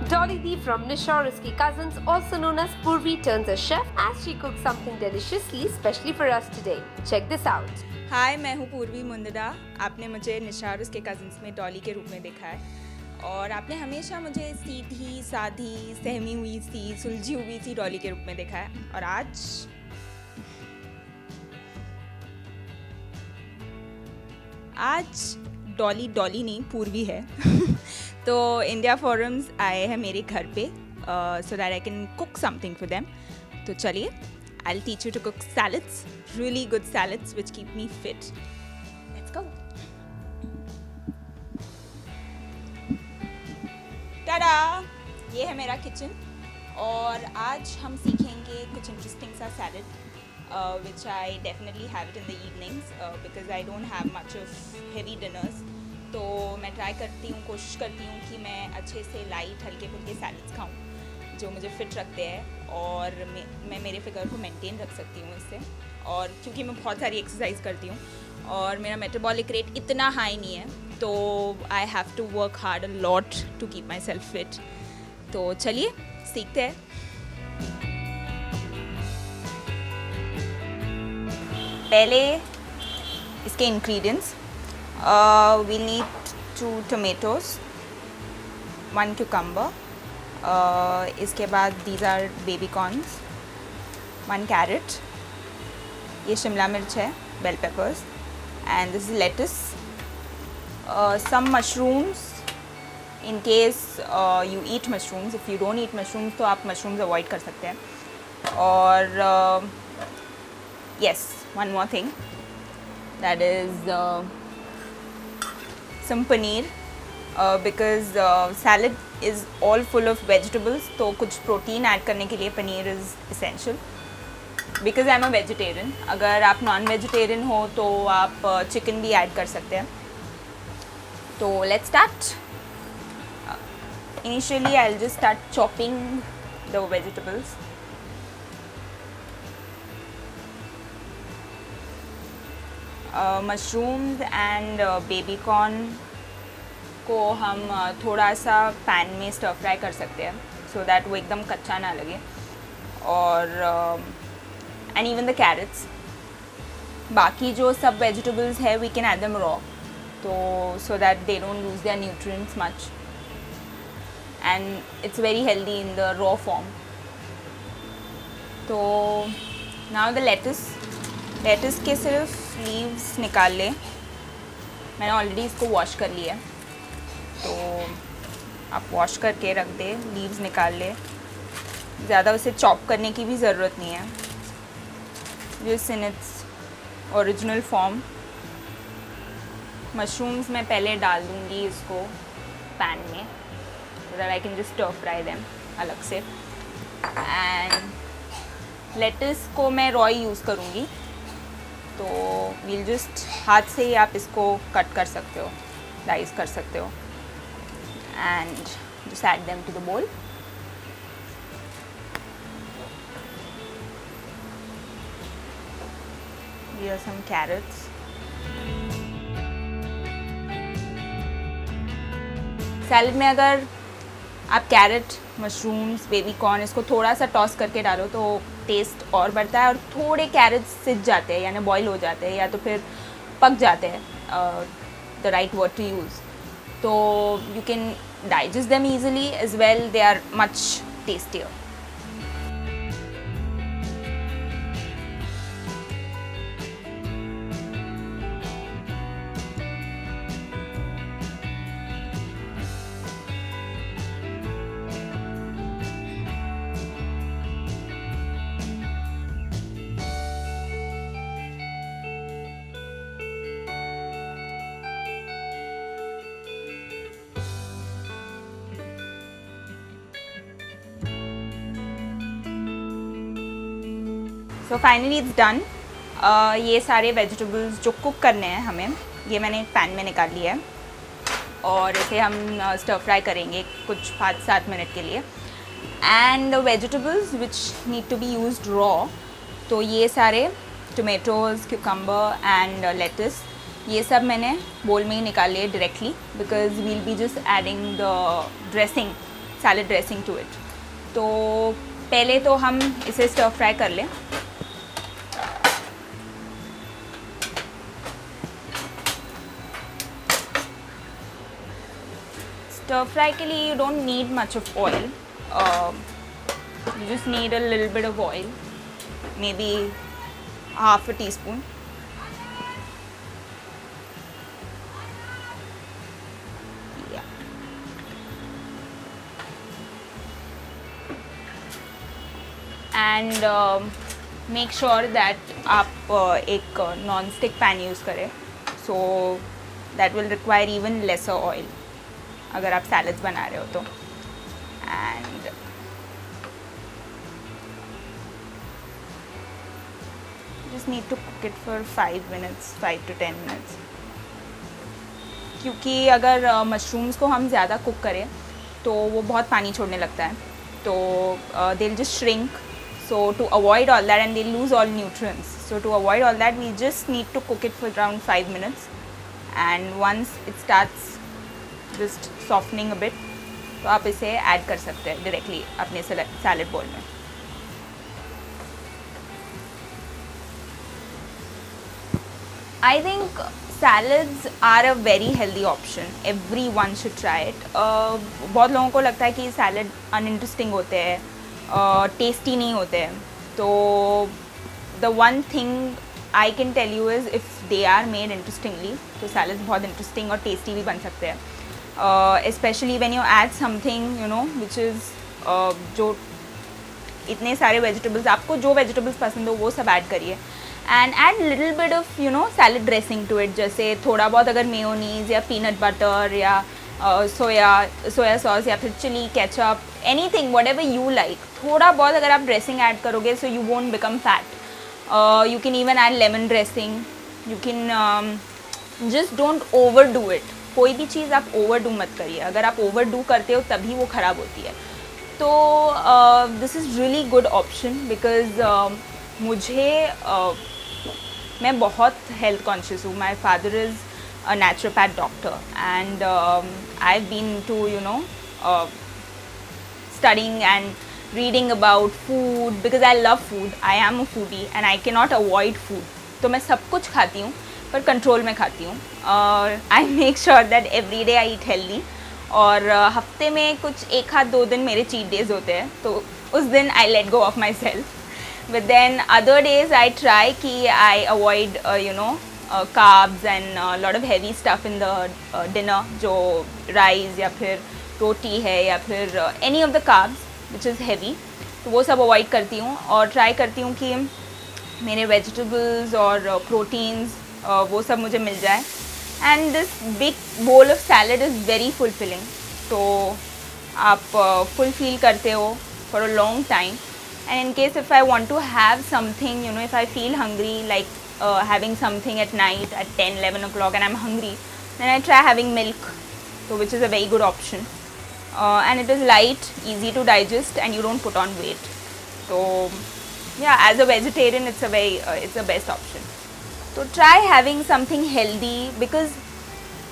Dolly Dee from Nisharuski Cousins, also known as Purvi, turns a chef as she cooks something deliciously, especially for us today. Check this out. हाय, मैं हूँ पूर्वी मुंदड़ा। आपने मुझे निशार उसके cousins में डॉली के रूप में देखा है और आपने हमेशा मुझे सीधी साधी सहमी हुई सी सुलझी हुई सी डॉली के रूप में देखा है। और आज डॉली नहीं पूर्वी है तो इंडिया फोरम्स आए हैं मेरे घर पे सो that I can cook something for them. तो चलिए, I'll teach you to cook salads, really good salads which keep me fit. Let's go. Ta-da! ये है मेरा किचन और आज हम सीखेंगे कुछ इंटरेस्टिंग सा salad which I definitely have it in the evenings because I don't have much of heavy dinners. तो मैं ट्राई करती हूँ, कोशिश करती हूँ कि मैं अच्छे से लाइट हल्के फुल्के सैलड्स खाऊँ जो मुझे फ़िट रखते हैं और मैं मेरे फिगर को मेंटेन रख सकती हूँ इससे। और क्योंकि मैं बहुत सारी एक्सरसाइज करती हूँ और मेरा मेटाबॉलिक रेट इतना हाई नहीं है तो I have to work hard a lot to keep myself fit. तो चलिए सीखते हैं। पहले इसके ingredients, we need 2 tomatoes, 1 cucumber, इसके बाद these are baby corns, 1 carrot, ये शिमला मिर्च है, bell peppers, and this is lettuce, some mushrooms in case you eat mushrooms. If you don't eat mushrooms तो आप मशरूम्स अवॉइड कर सकते हैं। और yes, one more thing, that is some paneer because salad is all full of vegetables, तो कुछ protein add करने के लिए paneer is essential because I am a vegetarian। अगर आप नॉन वेजिटेरियन हो तो आप चिकन भी ऐड कर सकते हैं। तो let's start। Initially I'll just start chopping the vegetables। Mushrooms and baby corn को हम थोड़ा सा पैन में स्टर फ्राई कर सकते हैं सो दैट वो एकदम कच्चा ना लगे। और एंड इवन द कैरेट्स, बाकी जो सब वेजिटेबल्स है we can add them raw, तो so that they don't lose their nutrients much and it's very healthy in the raw form. तो नाउ द लेटस के सिर्फ लीव्स निकाल लें। मैंने ऑलरेडी इसको वॉश कर लिया है तो आप वॉश करके रख दें, लीव्स निकाल लें। ज़्यादा उसे चॉप करने की भी ज़रूरत नहीं है, just in its original form. Mushrooms मैं पहले डाल दूँगी इसको पैन में so that I can just stir fry them अलग से। एंड लेटस को मैं रॉ यूज़ करूँगी तो वील जस्ट हाथ से ही आप इसको कट कर सकते हो, डाइस कर सकते हो and just add them to the bowl। Here are some carrots। Salad में अगर आप कैरेट, मशरूम्स, बेबी कॉर्न इसको थोड़ा सा टॉस करके डालो तो टेस्ट और बढ़ता है। और थोड़े कैरेट्स सिज जाते हैं यानी बॉईल हो जाते हैं या तो फिर पक जाते हैं, the right word to use. तो you can digest them easily as well, they are much tastier। So finally it's done. ये सारे वेजिटेबल्स जो कुक करने हैं हमें, ये मैंने एक पैन में निकाल लिया है और इसे हम स्टर फ्राई करेंगे कुछ 5-7 मिनट के लिए। And the vegetables which need to be used raw, तो ये सारे टोमेटोज़, क्यूकम्बर एंड लेटस, ये सब मैंने बोल में ही निकाल लिए directly because we'll be just adding the dressing salad dressing to it. तो पहले तो हम इसे स्टर फ्राई कर लें। Stir fry के लिए you don't need much of oil. You just need a little bit of oil, maybe half a teaspoon. Yeah. And make sure that आप एक non-stick pan use करें, so that will require even lesser oil अगर आप salads बना रहे हो तो। And just need to cook it for 5 minutes, 5 to 10 minutes, क्योंकि अगर मशरूम्स को हम ज़्यादा कुक करें तो वो बहुत पानी छोड़ने लगता है, तो they will just shrink. So to avoid all that and they lose all nutrients, so to avoid all that we just need to cook it for around 5 minutes. And once it starts just softening a bit, तो आप इसे add कर सकते हैं directly अपने salad bowl में। I think salads are a very healthy option, everyone should try it. बहुत लोगों को लगता है कि सैलड अनइंटरेस्टिंग होते हैं, टेस्टी नहीं होते हैं, तो the one thing I can tell you is if they are made interestingly, तो सैलड्स बहुत इंटरेस्टिंग और टेस्टी भी बन सकते हैं। especially when you add something you know which is जो इतने सारे वेजिटेबल्स, आपको जो वेजिटेबल्स पसंद हो वो सब ऐड करिए, and add little bit of you know salad dressing to it. जैसे थोड़ा बहुत अगर मेयोनीज या पीनट बटर या सोया सॉस या फिर chilli ketchup, anything whatever you like, थोड़ा बहुत अगर आप ड्रेसिंग ऐड करोगे so you won't become fat. You can even add lemon dressing, you can just don't overdo it. कोई भी चीज़ आप ओवर डू मत करिए, अगर आप ओवर डू करते हो तभी वो ख़राब होती है। तो this is really good option because मैं बहुत हेल्थ कॉन्शियस हूँ। My father is a naturopath doctor and I have been to you know studying and reading about food because I love food. I am a foodie and I cannot avoid food. तो मैं सब कुछ खाती हूँ पर control में खाती हूँ, और I make sure that every day I eat healthy. और हफ्ते में कुछ 1-2 दिन मेरे चीट डेज होते हैं, तो उस दिन I let go of myself. But then other days I try कि I avoid you know carbs and lot of heavy stuff in the dinner, जो राइस या फिर रोटी है या फिर any of the carbs which is heavy, तो वो सब अवॉइड करती हूँ और ट्राई करती हूँ कि मेरे वेजिटेबल्स और प्रोटीन्स वो सब मुझे मिल जाए। And this big bowl of salad is very fulfilling, तो आप फुल फील करते हो for a long time. And in case if I want to have something, you know, if I feel hungry, like having something at night at 10-11 o'clock and I'm hungry, then I try having milk, so which is a very good option. And it is light, easy to digest, and you don't put on weight. So yeah, as a vegetarian it's a best option. So try having something healthy, because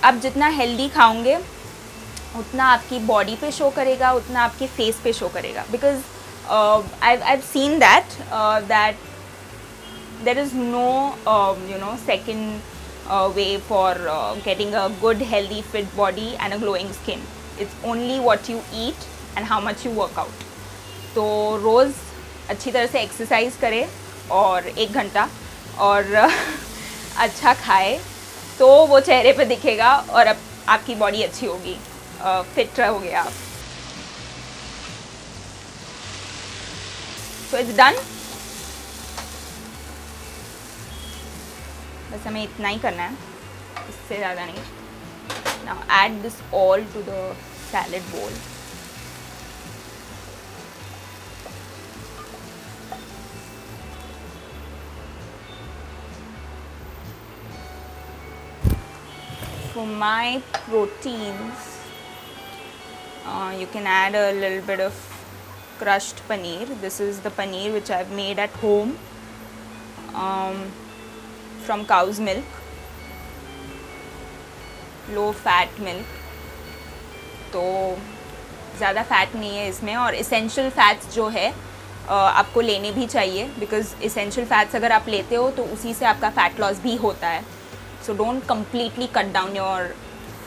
आप जितना healthy खाओगे उतना आपकी body पे show करेगा, उतना आपके face पे शो करेगा। Because I've seen that there is no you know second way for getting a good healthy fit body and a glowing skin. It's only what you eat and how much you work out. तो रोज़ अच्छी तरह से exercise करें और 1 घंटा और अच्छा खाए, तो वो चेहरे पे दिखेगा और आपकी बॉडी अच्छी होगी, फिट रहोगे आप। So it's done. बस हमें इतना ही करना है, इससे ज़्यादा नहीं। Now add this all to the salad bowl. For my proteins, you can add a little bit of crushed paneer. This is the paneer which I've made at home from cow's milk, low fat milk. तो ज़्यादा fat नहीं है इसमें, और essential fats जो है आपको लेने भी चाहिए, बिकॉज इसेंशियल फ़ैट्स अगर आप लेते हो तो उसी से आपका फ़ैट लॉस भी होता है. So don't completely cut down your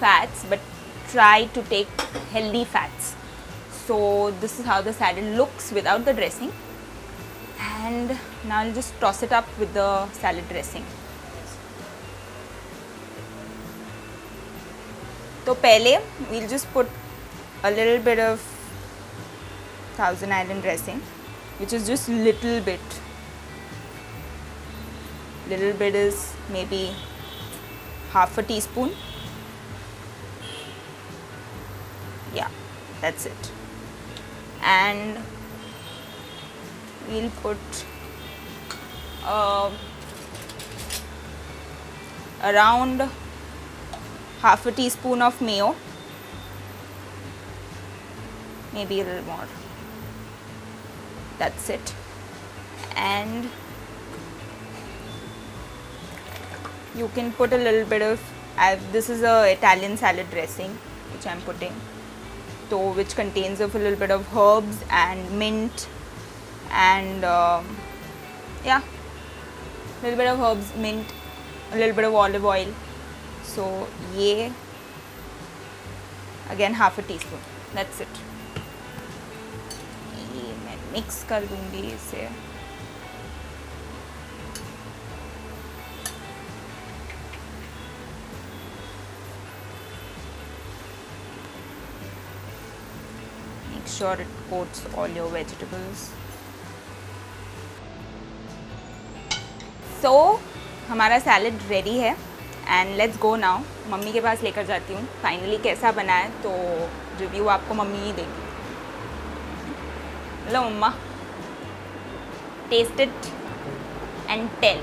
fats, but try to take healthy fats. So this is how the salad looks without the dressing, and now I'll just toss it up with the salad dressing. तो पहले we'll just put a little bit of Thousand Island dressing, which is just little bit. Little bit is maybe half a teaspoon. Yeah, that's it. And we'll put around half a teaspoon of mayo, maybe a little more. That's it. And you can put a little bit of, this is a Italian salad dressing which I'm putting, so which contains of a little bit of herbs and mint and yeah, a little bit of herbs, mint, a little bit of olive oil. So ये again half a teaspoon. That's it. ये मैं mix कर दूँगी इसे. Make sure it coats all your vegetables. So हमारा salad ready है, and let's go now. Mummy के पास लेकर जाती हूँ. फाइनली कैसा बना है तो रिव्यू आपको मम्मी ही देगी. Hello mama, taste it and tell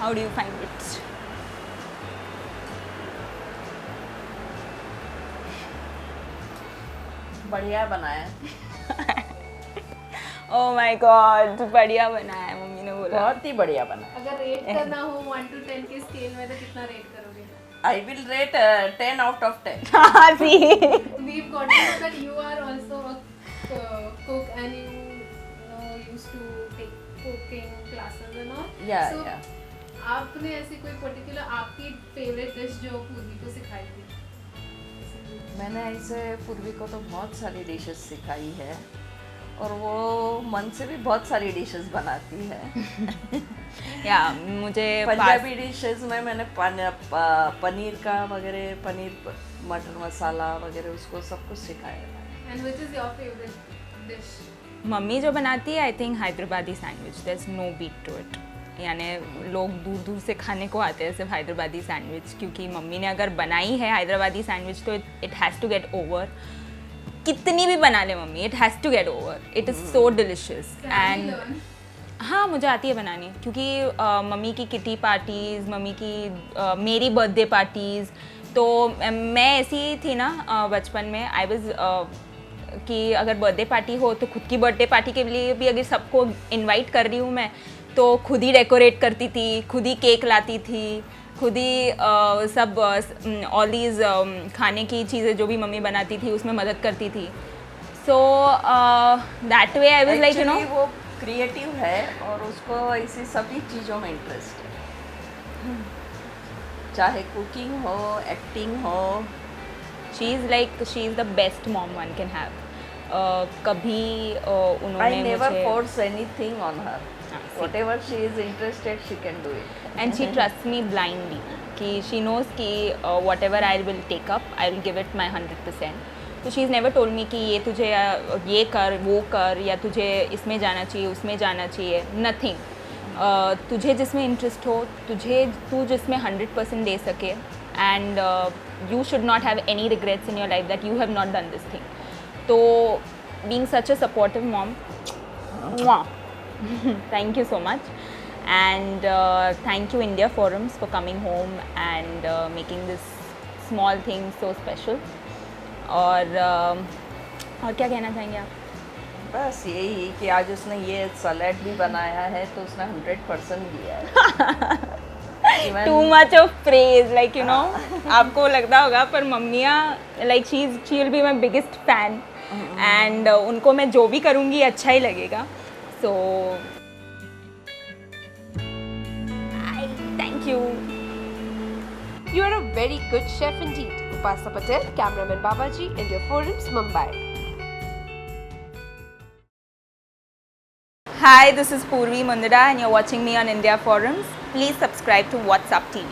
how do you find it. बढ़िया बनाया. ओह माय गॉड, बढ़िया बना है, मम्मी ने बोला. बहुत ही बढ़िया बना. अगर रेट करना हो 1 to 10 के स्केल में तो कितना रेट करोगे? I will rate 10 out of 10. हाँ जी. We've got to know that you are also a cook and you used to take cooking classes and all. Yeah, So, yeah. आपने ऐसी कोई पर्टिकुलर आपकी फेवरेट डिश जो पूर्वी को सिखाई थी? मैंने ऐसे पूर्वी को तो बहुत सारी डिशेस सिखाई है, और वो मन से भी बहुत सारी डिशेस बनाती है. या मुझे पंजाबी डिशेस में मैंने पनीर का वगैरह, पनीर मटर मसाला वगैरह उसको सब कुछ सिखाया है. And which is your favorite dish? Mummy जो बनाती है, I think Hyderabadi sandwich, there is no beat to it. यानी लोग दूर दूर से खाने को आते हैं सिर्फ हैदराबादी सैंडविच, क्योंकि मम्मी ने अगर बनाई है हैदराबादी सैंडविच तो it has to get over. कितनी भी बना ले mummy, it has to get over. It is so delicious. And हाँ, मुझे आती है बनानी, क्योंकि मम्मी की किटी पार्टीज़, मम्मी की मेरी बर्थडे पार्टीज़, तो मैं ऐसी थी ना बचपन में. आई वाज कि अगर बर्थडे पार्टी हो तो खुद की बर्थडे पार्टी के लिए भी अगर सबको इनवाइट कर रही हूँ मैं, तो खुद ही डेकोरेट करती थी, खुद ही केक लाती थी, खुद ही सब ऑल दीज खाने की चीज़ें जो भी मम्मी बनाती थी उसमें मदद करती थी. So that way I was like you know, वो क्रिएटिव है और उसको ऐसी सभी चीज़ों में इंटरेस्ट है, चाहे कुकिंग हो, एक्टिंग हो. She is the best mom one can have. कभी उन्होंने I never मुझे force anything on her. Whatever she is interested, she can do it. and she trusts me blindly कि she knows कि whatever I will take up, I will give it my 100%. तो she has never told me कि ये तुझे ये कर, वो कर, या तुझे इसमें जाना चाहिए, उसमें जाना चाहिए. Nothing. तुझे जिसमें इंटरेस्ट हो, तू जिसमें 100% दे सके, and you should not have any regrets in your life that you have not done this thing. तो being such a supportive mom, mwah, thank you so much. And thank you India Forums for coming home and making this small thing so special. और क्या कहना चाहेंगे आप? बस यही कि आज उसने ये सलाद भी बनाया है तो उसने 100% दिया है. Even- too much of praise, like you know, आपको लगता होगा पर मम्मियाँ like she will be my biggest fan and उनको मैं जो भी करूँगी अच्छा ही लगेगा. So thank you. You are a very good chef indeed. Upasana Patel, cameraman Babaji, India Forums, Mumbai. Hi, this is Purvi Mundra and you're watching me on India Forums. Please subscribe to What's Up TV.